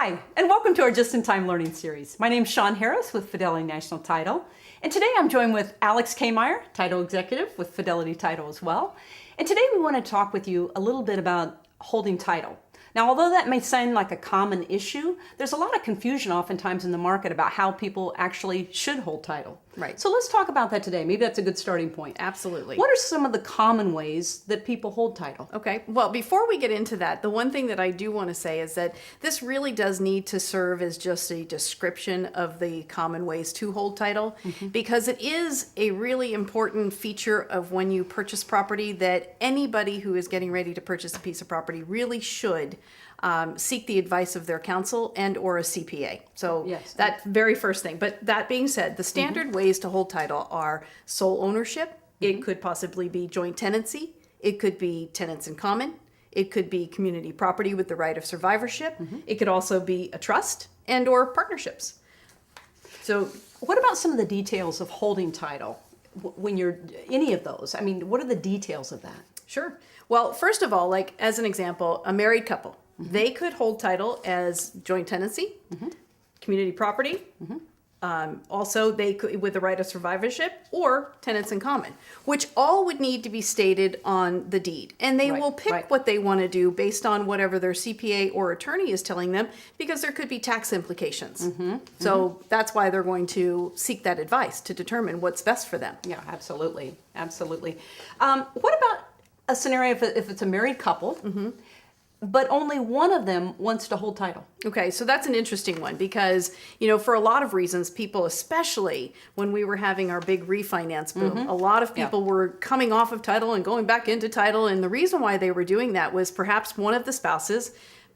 Hi, and welcome to our Just-in-Time Learning Series. My name is Sean Harris with Fidelity National Title, and today I'm joined with Alex Kmeyer, Title Executive with Fidelity Title as well. And today we want to talk with you a little bit about holding title. Now, although that may sound like a common issue, there's a lot of confusion oftentimes in the market about how people actually should hold title. Right. So let's talk about that today. Maybe that's a good starting point. Absolutely. What are some of the common ways that people hold title? Okay, well, before we get into that, the one thing that I do want to say is that this really does need to serve as just a description of the common ways to hold title, because it is a really important feature of when you purchase property that anybody who is getting ready to purchase a piece of property really should seek the advice of their counsel and or a CPA. So Yes. that very first thing. But that being said, the standard ways to hold title are sole ownership. It could possibly be joint tenancy. It could be tenants in common. It could be community property with the right of survivorship. It could also be a trust and or partnerships. So What about some of the details of holding title when you're any of those? I mean, what are the details of that? sure. Well, first of all, like as an example, a married couple, they could hold title as joint tenancy, community property. Also, they could with the right of survivorship or tenants in common, which all would need to be stated on the deed. And they Right, will pick right. what they want to do based on whatever their CPA or attorney is telling them, because there could be tax implications. So that's why they're going to seek that advice to determine what's best for them. Yeah, absolutely, absolutely. What about a scenario if it's a married couple, but only one of them wants to hold title? Okay, so that's an interesting one because, you know, for a lot of reasons, people, especially when we were having our big refinance boom, a lot of people were coming off of title and going back into title. And the reason why they were doing that was perhaps one of the spouses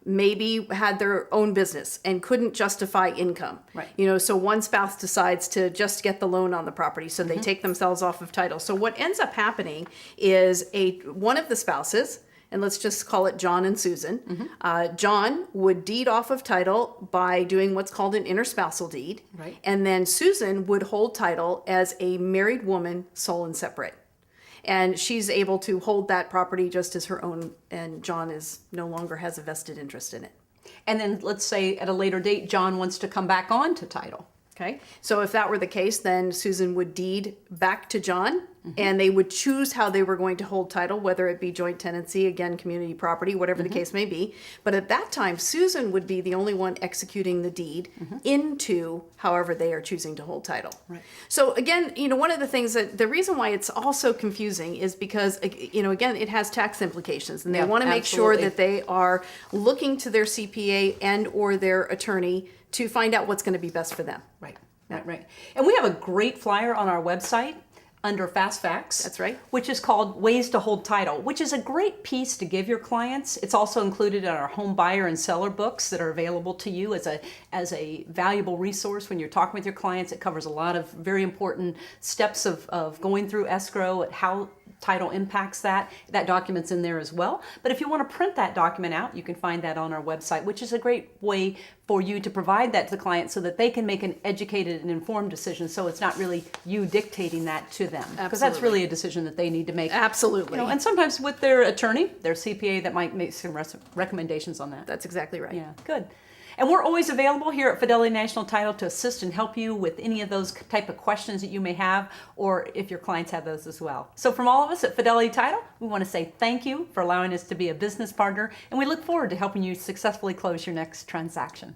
maybe had their own business and couldn't justify income. Right. You know, so one spouse decides to just get the loan on the property, so they take themselves off of title. So what ends up happening is one of the spouses, and let's just call it John and Susan. John would deed off of title by doing what's called an interspousal deed. Right. And then Susan would hold title as a married woman, sole and separate. And she's able to hold that property just as her own, and John is no longer has a vested interest in it. And then let's say at a later date, John wants to come back on to title. Okay, so if that were the case, then Susan would deed back to John, and they would choose how they were going to hold title, whether it be joint tenancy, again, community property, whatever the case may be. But at that time, Susan would be the only one executing the deed into however they are choosing to hold title. Right. So again, you know, one of the things that the reason why it's also confusing is because, you know, again, it has tax implications, and they Yeah, want to make sure absolutely. that they are looking to their CPA and or their attorney to find out what's going to be best for them. Right, right. And we have a great flyer on our website under Fast Facts. That's right. Which is called Ways to Hold Title, which is a great piece to give your clients. It's also included in our home buyer and seller books that are available to you as a valuable resource when you're talking with your clients. It covers a lot of very important steps of going through escrow, how title impacts that. That document's in there as well. But if you want to print that document out, you can find that on our website, which is a great way for you to provide that to the client so that they can make an educated and informed decision, so it's not really you dictating that to them. Because that's Absolutely. really a decision that they need to make. Absolutely. You know, and sometimes with their attorney, their CPA, that might make some recommendations on that. That's exactly right. Yeah, good. And we're always available here at Fidelity National Title to assist and help you with any of those type of questions that you may have, or if your clients have those as well. So from all of us at Fidelity Title, we want to say thank you for allowing us to be a business partner, and we look forward to helping you successfully close your next transaction.